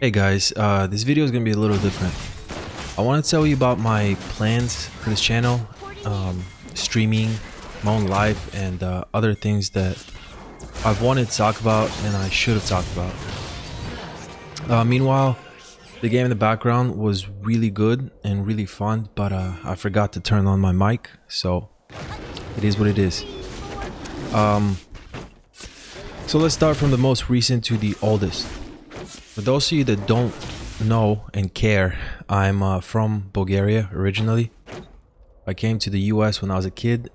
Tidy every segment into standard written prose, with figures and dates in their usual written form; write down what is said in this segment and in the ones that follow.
Hey guys, this video is gonna be a little different. I want to tell you about my plans for this channel, streaming, my own life, and other things that I've wanted to talk about and I should have talked about. Meanwhile, the game in the background was really good and really fun, but I forgot to turn on my mic, so it is what it is. So let's start from the most recent to the oldest. For those of you that don't know and care, I'm from Bulgaria originally. I came to the US when I was a kid,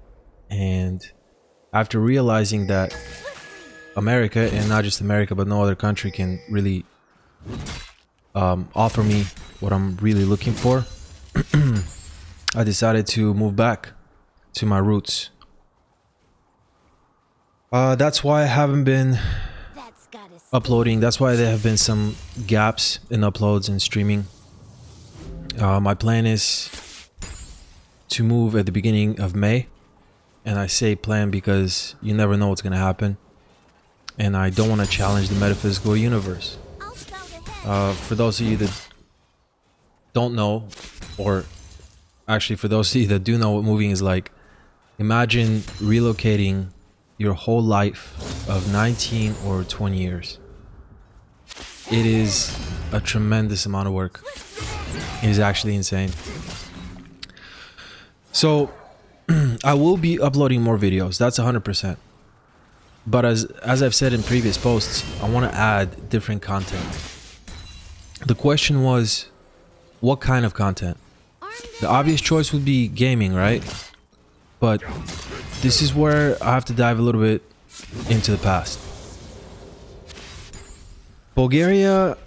and after realizing that America, and not just America but no other country, can really offer me what I'm really looking for, I decided to move back to my roots. That's why I haven't been uploading. That's why there have been some gaps in uploads and streaming. My plan is to move at the beginning of May, and I say plan because you never know what's gonna happen, and I don't want to challenge the metaphysical universe. For those of you that don't know, or actually for those of you that do know what moving is like, imagine relocating your whole life of 19 or 20 years. It is a tremendous amount of work. It is actually insane. So I will be uploading more videos, that's 100%. But as I've said in previous posts, I want to add different content. The question was, what kind of content? The obvious choice would be gaming, right? But this is where I have to dive a little bit into the past. Bulgaria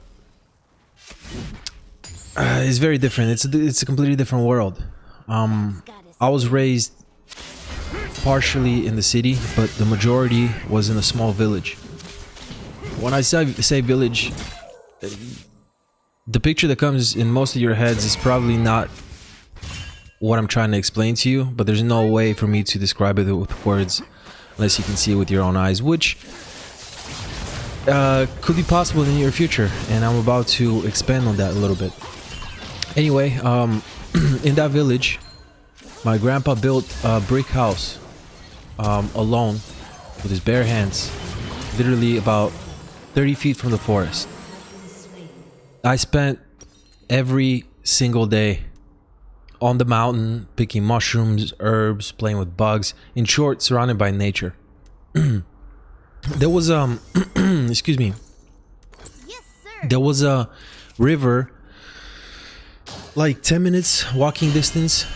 is very different. It's a completely different world. I was raised partially in the city, but the majority was in a small village. When I say village, the picture that comes in most of your heads is probably not what I'm trying to explain to you, but there's no way for me to describe it with words unless you can see it with your own eyes, which could be possible in the near future, and I'm about to expand on that a little bit. Anyway, in that village, my grandpa built a brick house alone with his bare hands, literally about 30 feet from the forest. I spent every single day on the mountain picking mushrooms, herbs, playing with bugs, in short, surrounded by nature. There was excuse me. Yes, sir. There was a river like 10 minutes walking distance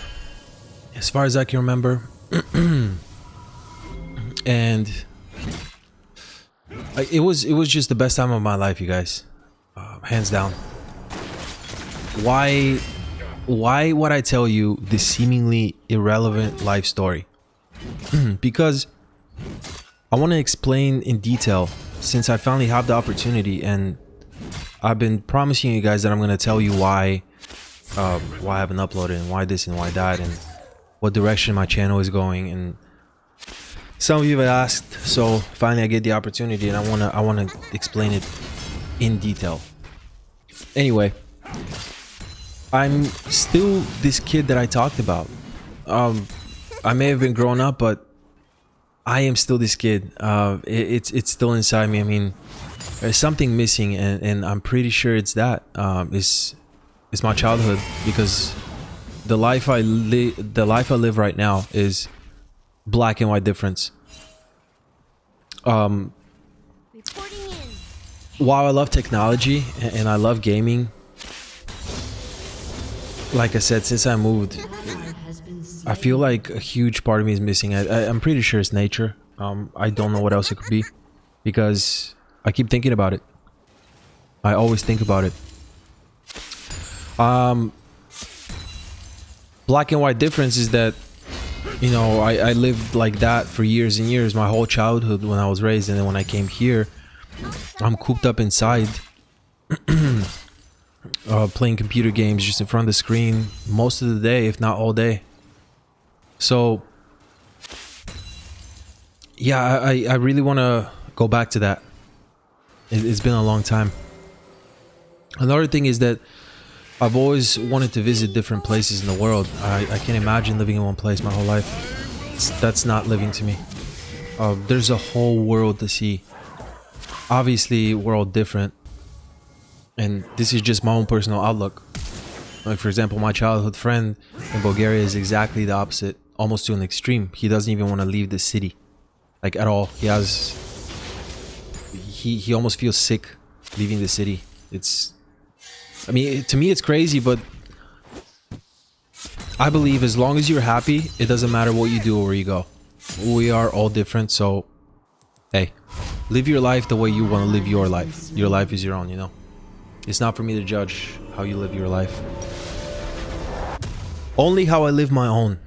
as far as I can remember. And it was just the best time of my life, you guys. Hands down. Why would I tell you this seemingly irrelevant life story? Because I want to explain in detail, since I finally have the opportunity, and I've been promising you guys that I'm going to tell you why I haven't uploaded, and why this and why that, and what direction my channel is going. And some of you have asked, so finally I get the opportunity, and I want to explain it in detail. Anyway, I'm still this kid that I talked about. I may have been grown up, but I am still this kid. It's still inside me. I mean, there's something missing, and I'm pretty sure it's that. It's my childhood, because the life I live right now is black and white difference. Reporting in. While I love technology and I love gaming, like I said, since I moved, I feel like a huge part of me is missing. I'm pretty sure it's nature. I don't know what else it could be, because I keep thinking about it. I always think about it. Black and white difference is that, you know, I lived like that for years and years, my whole childhood when I was raised, and then when I came here, I'm cooped up inside. Playing computer games just in front of the screen most of the day, if not all day. So yeah, I really want to go back to that. It's been a long time. Another thing is that I've always wanted to visit different places in the world. I can't imagine living in one place my whole life. That's not living to me. There's a whole world to see. Obviously, we're all different. And this is just my own personal outlook. Like, for example, my childhood friend in Bulgaria is exactly the opposite. Almost to an extreme. He doesn't even want to leave the city. Like, at all. He almost feels sick leaving the city. I mean, to me it's crazy, but I believe as long as you're happy, it doesn't matter what you do or where you go. We are all different, so hey, live your life the way you want to live your life. Your life is your own, you know? It's not for me to judge how you live your life. Only how I live my own.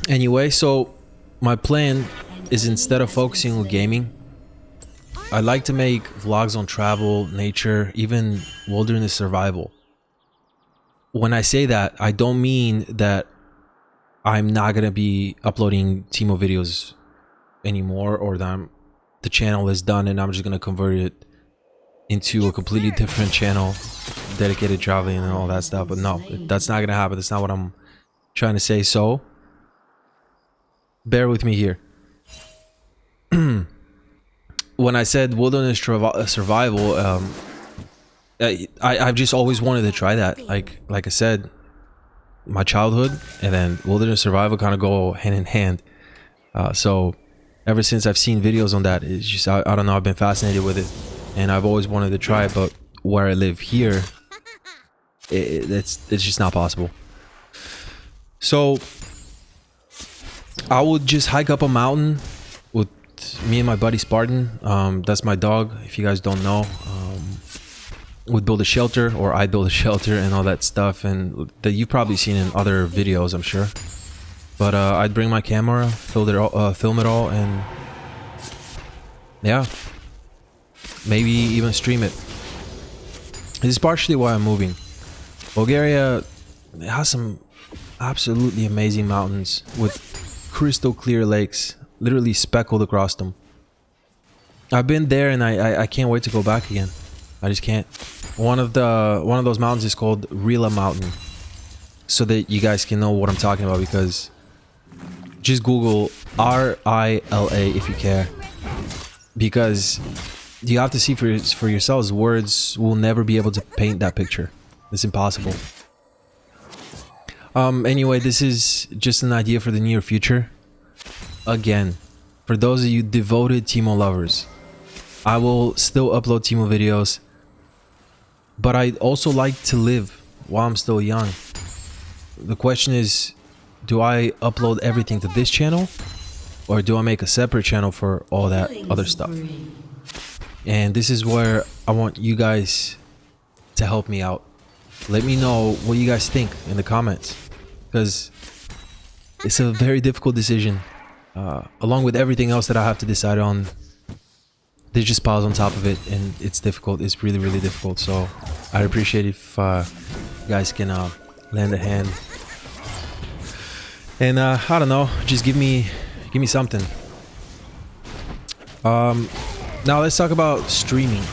Anyway, so my plan is, instead of focusing on gaming, I like to make vlogs on travel, nature, even wilderness survival. When I say that, I don't mean that I'm not gonna be uploading Teemo videos anymore, or that the channel is done and I'm just gonna convert it into a completely different channel dedicated to traveling and all that stuff. But no, that's not gonna happen. That's not what I'm trying to say. So bear with me here. When I said wilderness survival, I've just always wanted to try that. Like I said, my childhood and then wilderness survival kind of go hand in hand. So ever since I've seen videos on that, it's just, I don't know, I've been fascinated with it, and I've always wanted to try it. But where I live here, it's just not possible. So I would just hike up a mountain with me and my buddy Spartan. That's my dog, if you guys don't know. Would build a shelter, or I build a shelter and all that stuff, and that you've probably seen in other videos, I'm sure. But I'd bring my camera, film it all, and yeah, maybe even stream it. This is partially why I'm moving. Bulgaria has some absolutely amazing mountains with crystal clear lakes, literally speckled across them. I've been there, and I can't wait to go back again. I just can't. One of those mountains is called Rila Mountain, so that you guys can know what I'm talking about, because just Google R-I-L-A if you care, because you have to see for yourselves. Words will never be able to paint that picture. It's impossible. Anyway, this is just an idea for the near future. Again, for those of you devoted Teemo lovers, I will still upload Teemo videos, but I'd also like to live while I'm still young. The question is, do I upload everything to this channel, or do I make a separate channel for all that other stuff? And this is where I want you guys to help me out. Let me know what you guys think in the comments, because it's a very difficult decision. Along with everything else that I have to decide on, there's just piles on top of it, and it's difficult. It's really, really difficult. So I'd appreciate if you guys can lend a hand. And I don't know, just give me something. Now let's talk about streaming.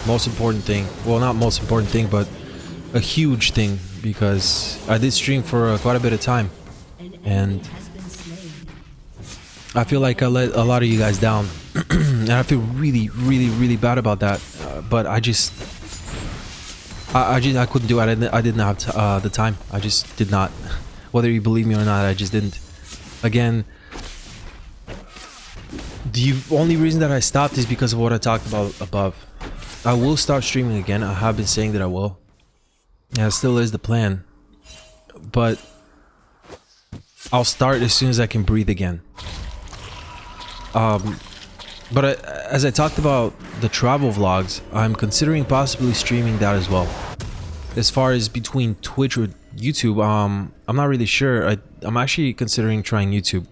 Most important thing. Well, not most important thing, but a huge thing, because I did stream for quite a bit of time, and I feel like I let a lot of you guys down. And I feel really, really, really bad about that. But I couldn't do it. I didn't have the time. I just did not. Whether you believe me or not, I just didn't. Again, the only reason that I stopped is because of what I talked about above. I will start streaming again. I have been saying that I will. Yeah, it still is the plan. But I'll start as soon as I can breathe again. But as I talked about the travel vlogs, I'm considering possibly streaming that as well. As far as between Twitch or YouTube, I'm not really sure. I'm actually considering trying YouTube.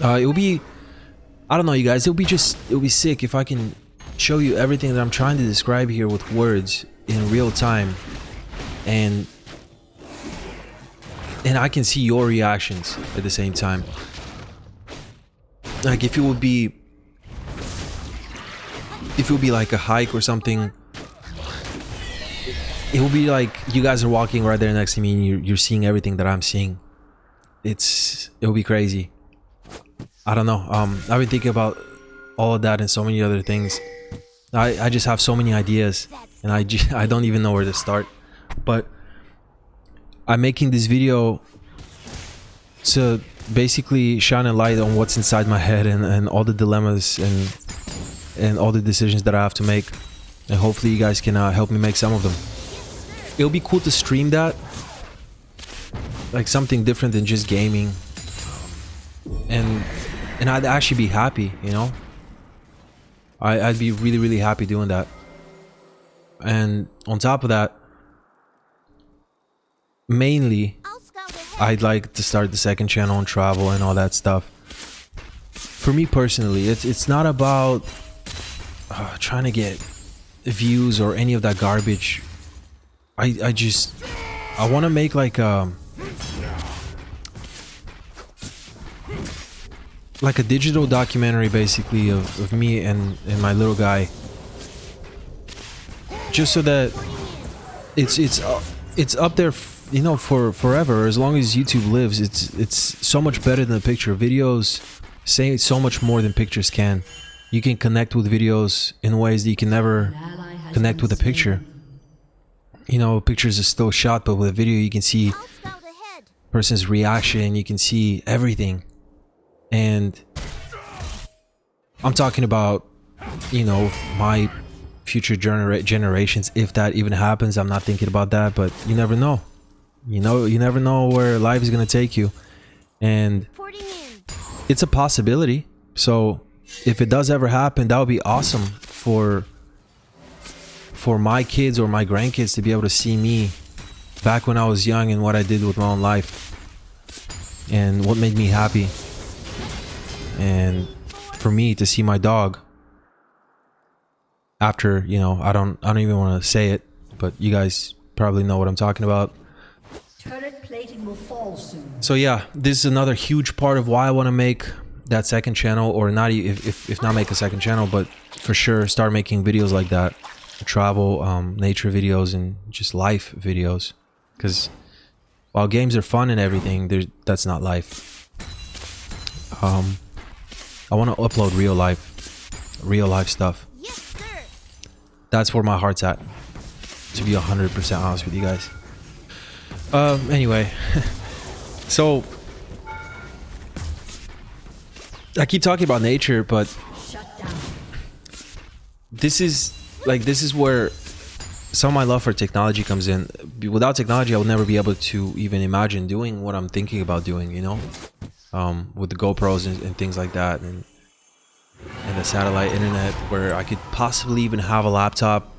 It will be, I don't know, you guys, it'll be sick if I can show you everything that I'm trying to describe here with words in real time, and I can see your reactions at the same time. Like, if it would be if it would be like a hike or something, it will be like you guys are walking right there next to me and you're seeing everything that I'm seeing. It will be crazy. I don't know. I've been thinking about all of that and so many other things. I just have so many ideas and I don't even know where to start. But I'm making this video to basically shine a light on what's inside my head and all the dilemmas and all the decisions that I have to make. And hopefully you guys can help me make some of them. It'll be cool to stream that, like something different than just gaming, and I'd actually be happy, you know. I'd be really happy doing that. And on top of that, mainly I'll scout ahead. I'd like to start the second channel and travel and all that stuff. For me personally, it's not about trying to get views or any of that garbage. I want to make like a digital documentary basically of me and my little guy, just so that it's up there, you know, for forever, as long as YouTube lives. It's so much better than a picture. Videos say so much more than pictures can. You can connect with videos in ways that you can never connect with a picture. You know, pictures are still shot, but with a video you can see I'll scout ahead. person's reaction, you can see everything. And I'm talking about, you know, my future generations, if that even happens. I'm not thinking about that, but you never know. You know, you never know where life is gonna take you, and Reporting in. it's a possibility. So if it does ever happen, that would be awesome for my kids or my grandkids to be able to see me back when I was young and what I did with my own life and what made me happy. And for me to see my dog after, you know, I don't even want to say it, but you guys probably know what I'm talking about. Turret plating will fall soon. So yeah, this is another huge part of why I want to make that second channel, or not, if not make a second channel, but for sure start making videos like that, travel, nature videos, and just life videos. Because while games are fun and everything, that's not life. I want to upload real life stuff. Yes, sir. That's where my heart's at, to be 100% honest with you guys. Anyway, so I keep talking about nature, but Shut down. this is where some of my love for technology comes in. Without technology, I would never be able to even imagine doing what I'm thinking about doing, you know, with the GoPros and things like that, and the satellite internet, where I could possibly even have a laptop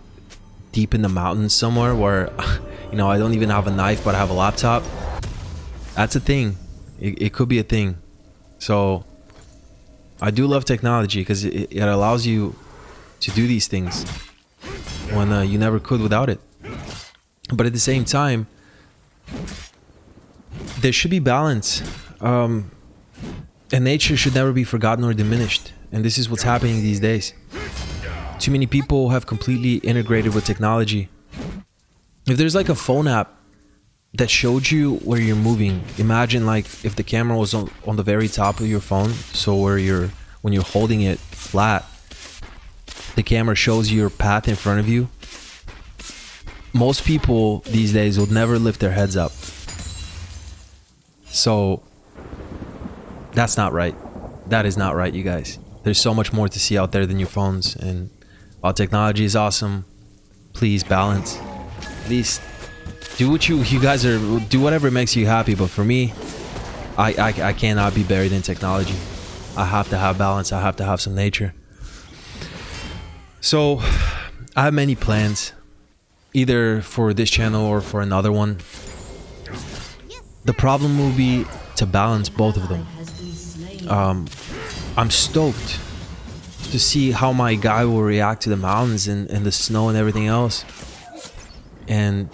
deep in the mountains somewhere where, you know, I don't even have a knife, but I have a laptop. That's a thing. It could be a thing. So I do love technology because it allows you to do these things when you never could without it. But at the same time, there should be balance, and nature should never be forgotten or diminished. And this is what's happening these days. Too many people have completely integrated with technology. If there's like a phone app that showed you where you're moving, imagine like if the camera was on the very top of your phone, so when you're holding it flat, the camera shows you your path in front of you. Most people these days would never lift their heads up. So that's not right. That is not right, you guys. There's so much more to see out there than your phones. And while technology is awesome, please balance. At least do what you guys are, do whatever makes you happy. But for me, I cannot be buried in technology. I have to have balance. I have to have some nature. So I have many plans, either for this channel or for another one. The problem will be to balance both of them. Has been slain. I'm stoked to see how my guy will react to the mountains and the snow and everything else. And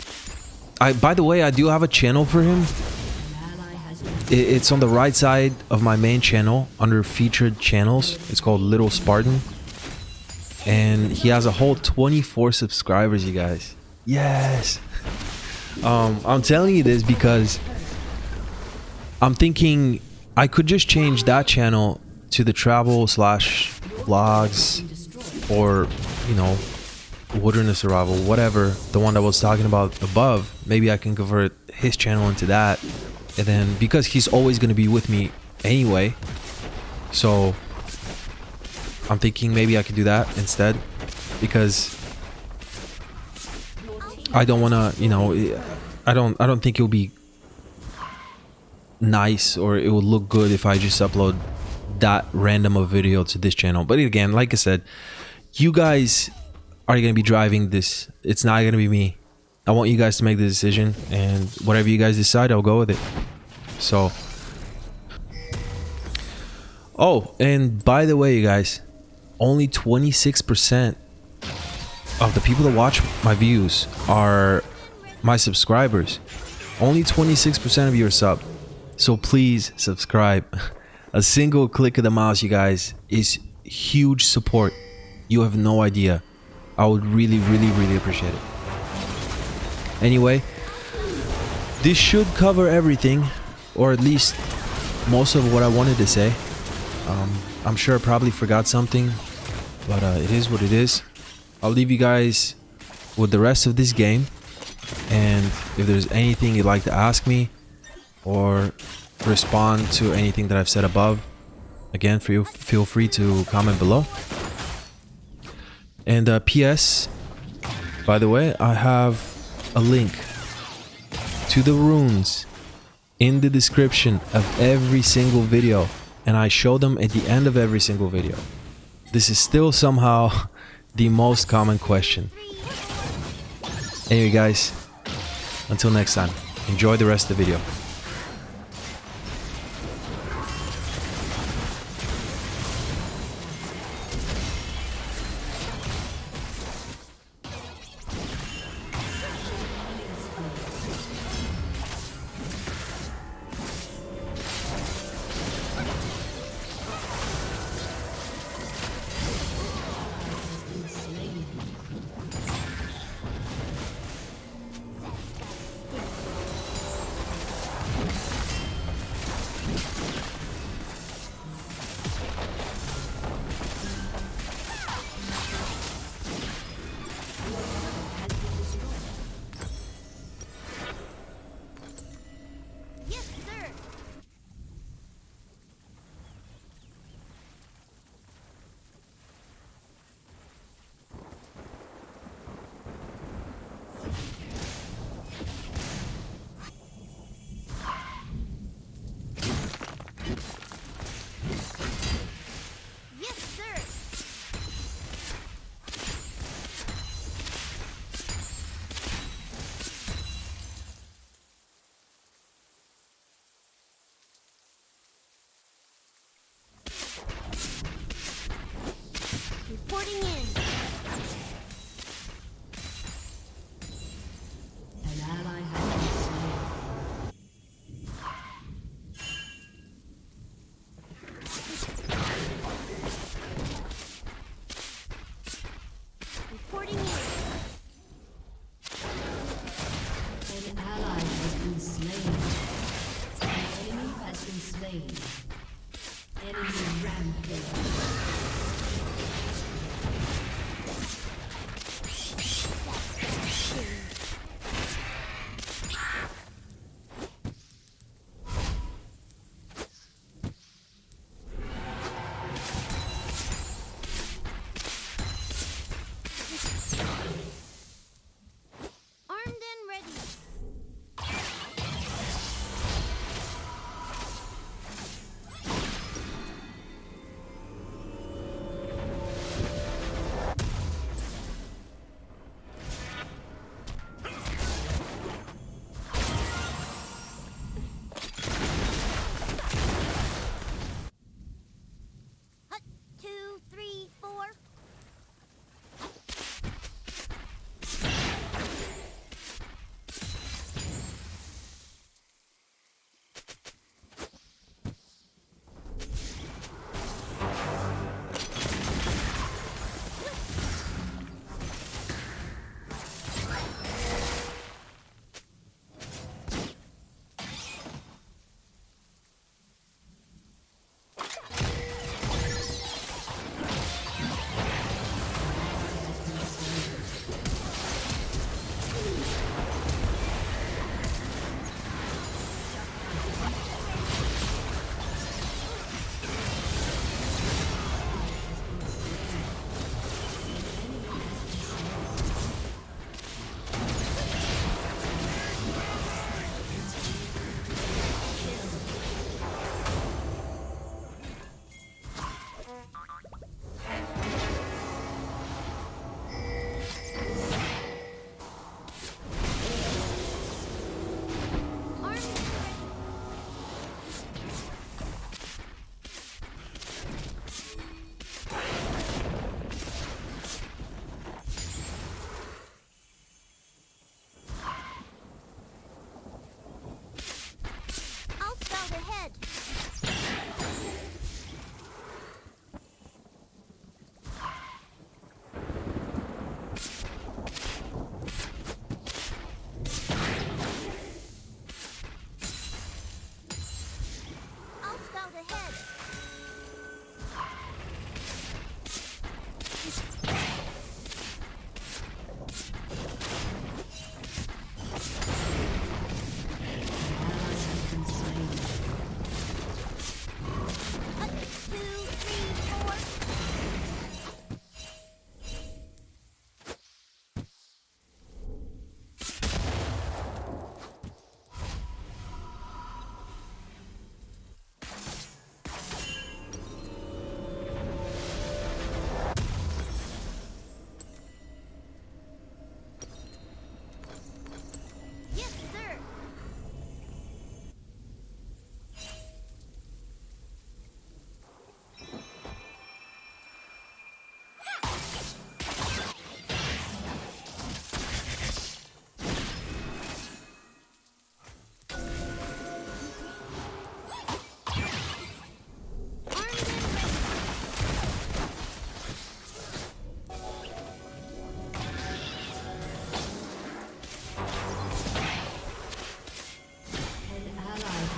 by the way, I do have a channel for him. It's on the right side of my main channel under featured channels. It's called Little Spartan. and he has a whole 24 subscribers, you guys. Yes. I'm telling you this because I'm thinking I could just change that channel to the travel slash vlogs, or, you know, wilderness survival, whatever, the one that I was talking about above. Maybe I can convert his channel into that, and then because he's always going to be with me anyway, so I'm thinking maybe I could do that instead, because I don't want to, you know, I don't think it would be nice, or it would look good if I just upload that random of video to this channel. But again, like I said, you guys are going to be driving this. It's not going to be me. I want you guys to make the decision, and whatever you guys decide, I'll go with it. So, oh, and by the way, you guys, only 26% of the people that watch my views are my subscribers. Only 26% of you are subbed. So please subscribe. A single click of the mouse, you guys, is huge support. You have no idea. I would really, really, really appreciate it. Anyway, this should cover everything, or at least most of what I wanted to say. I'm sure I probably forgot something, but it is what it is. I'll leave you guys with the rest of this game, and if there's anything you'd like to ask me or respond to anything that I've said above, again, feel free to comment below. And PS, by the way, I have a link to the runes in the description of every single video, and I show them at the end of every single video. This is still somehow the most common question. Anyway, guys, until next time, enjoy the rest of the video.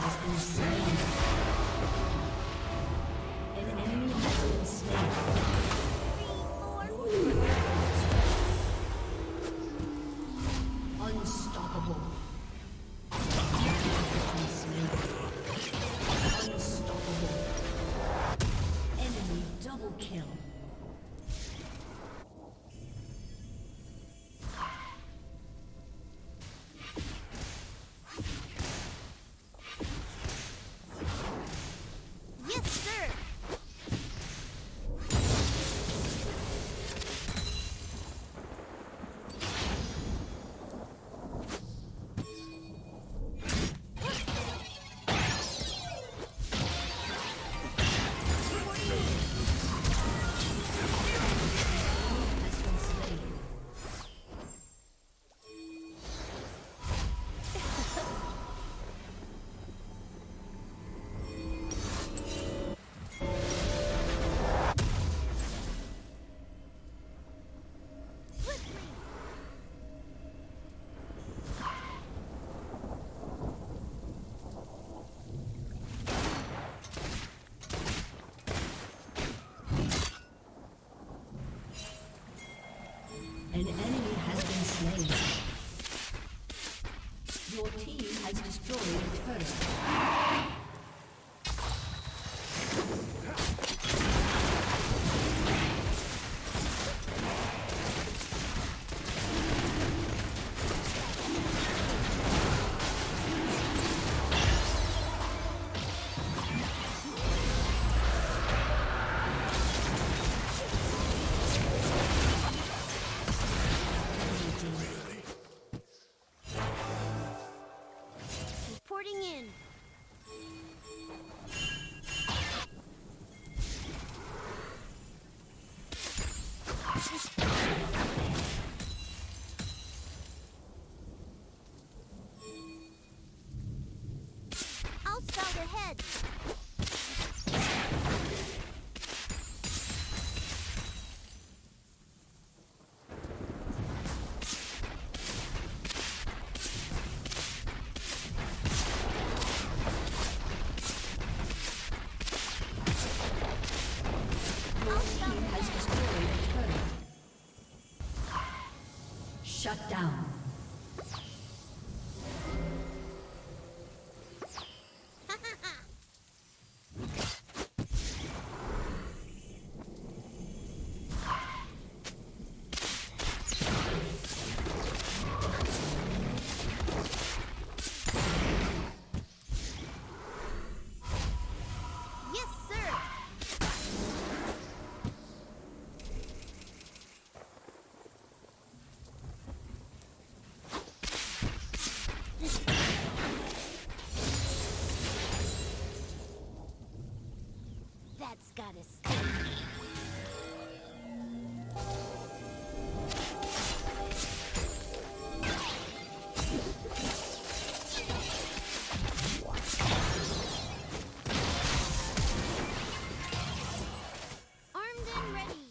has been slain. An enemy has been slain. Unstoppable. Unstoppable. Enemy double kill. Yes, sir. Has been slain. Swiftly. An enemy has been slain. Your team has destroyed a turret. Reporting in. I'll spout ahead. Your team has destroyed a turret. Shut down. Yes, sir. That's gotta stay. Armed and ready.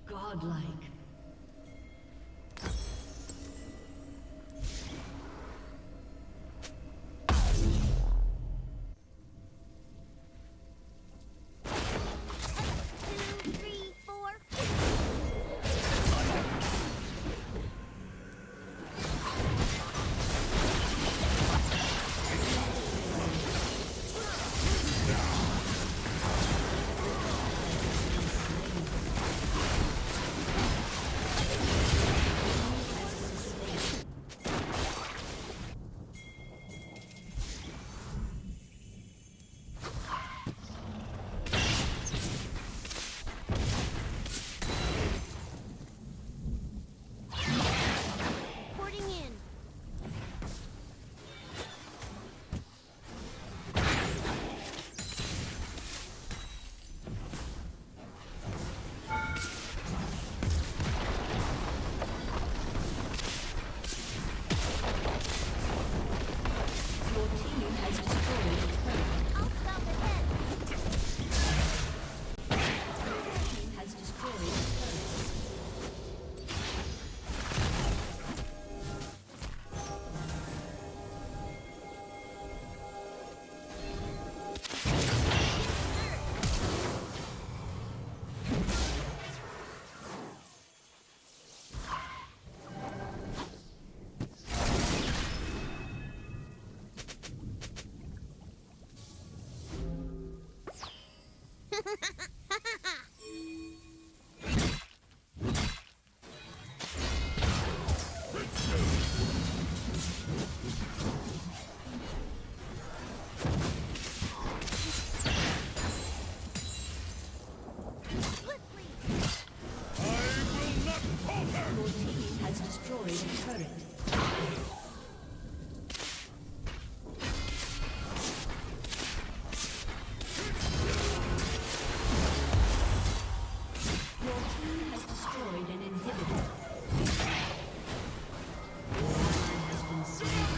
Godlike. Two, three, four. has destroyed a turret. Your team has destroyed an inhibitor. One has been slain.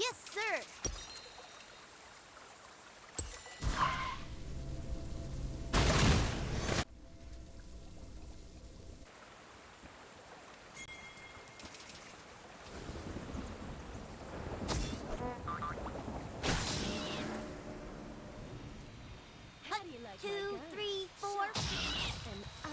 Yes, sir. How do you like my 2, gun? 3, 4, and I.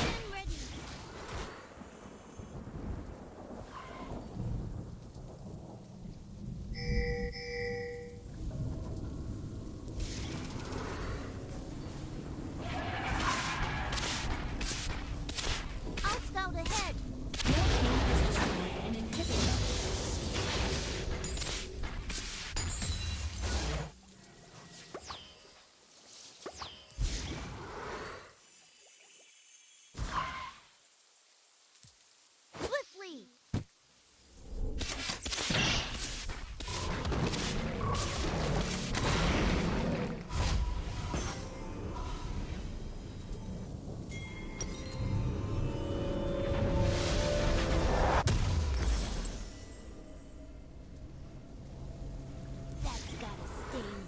I'm ready. I'll scout ahead. Your team has destroyed an inhibitor. Swiftly. That's gotta sting.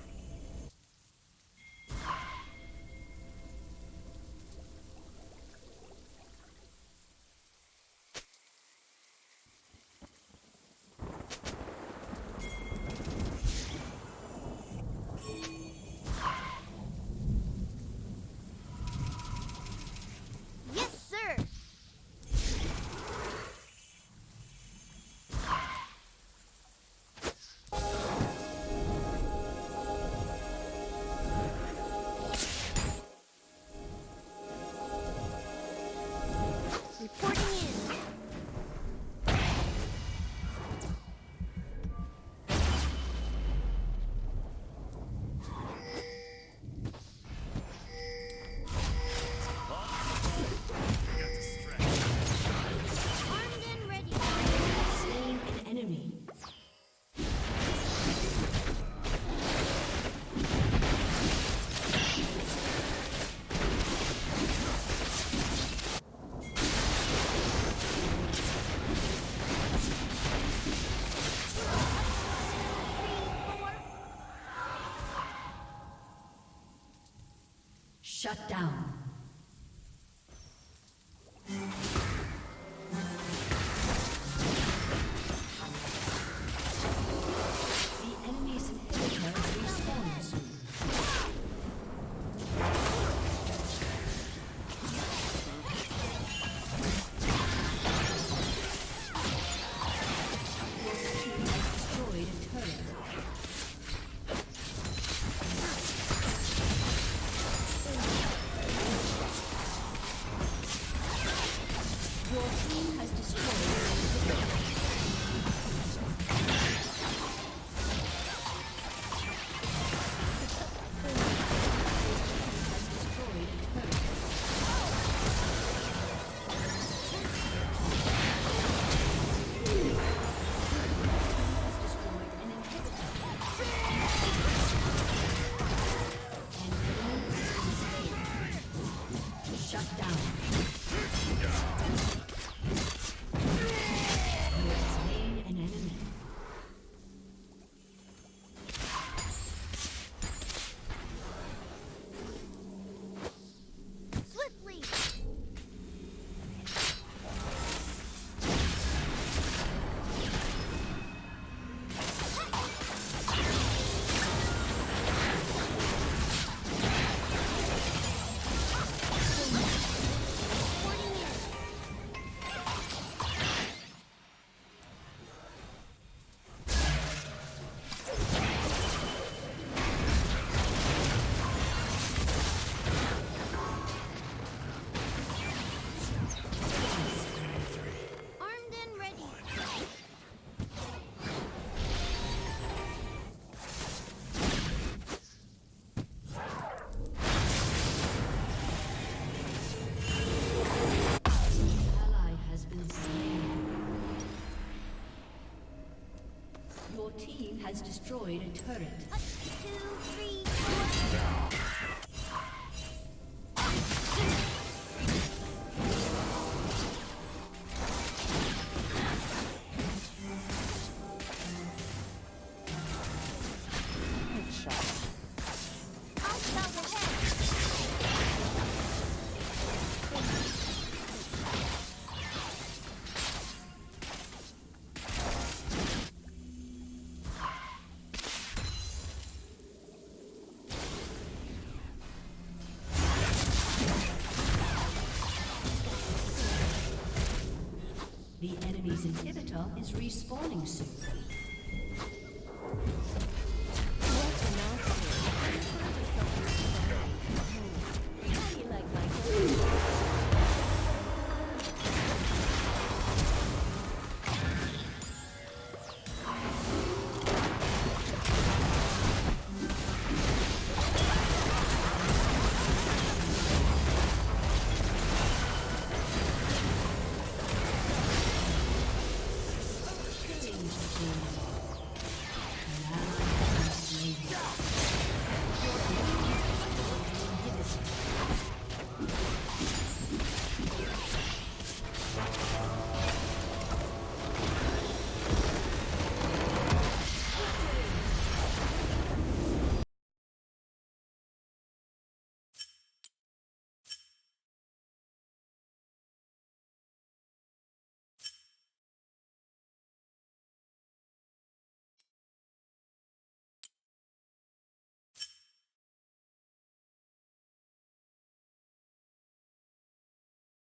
Yes, sir. Reporting in. Armed and ready. Slain an enemy. Shut down. The enemy's inhibitor respawns soon. Shut down. You have slain an enemy. Swiftly. Reporting in. Armed and ready. Ally has been slain. Your team has destroyed a turret. 2, 3, 4. Hostiles ahead. The enemy's inhibitor is respawning soon.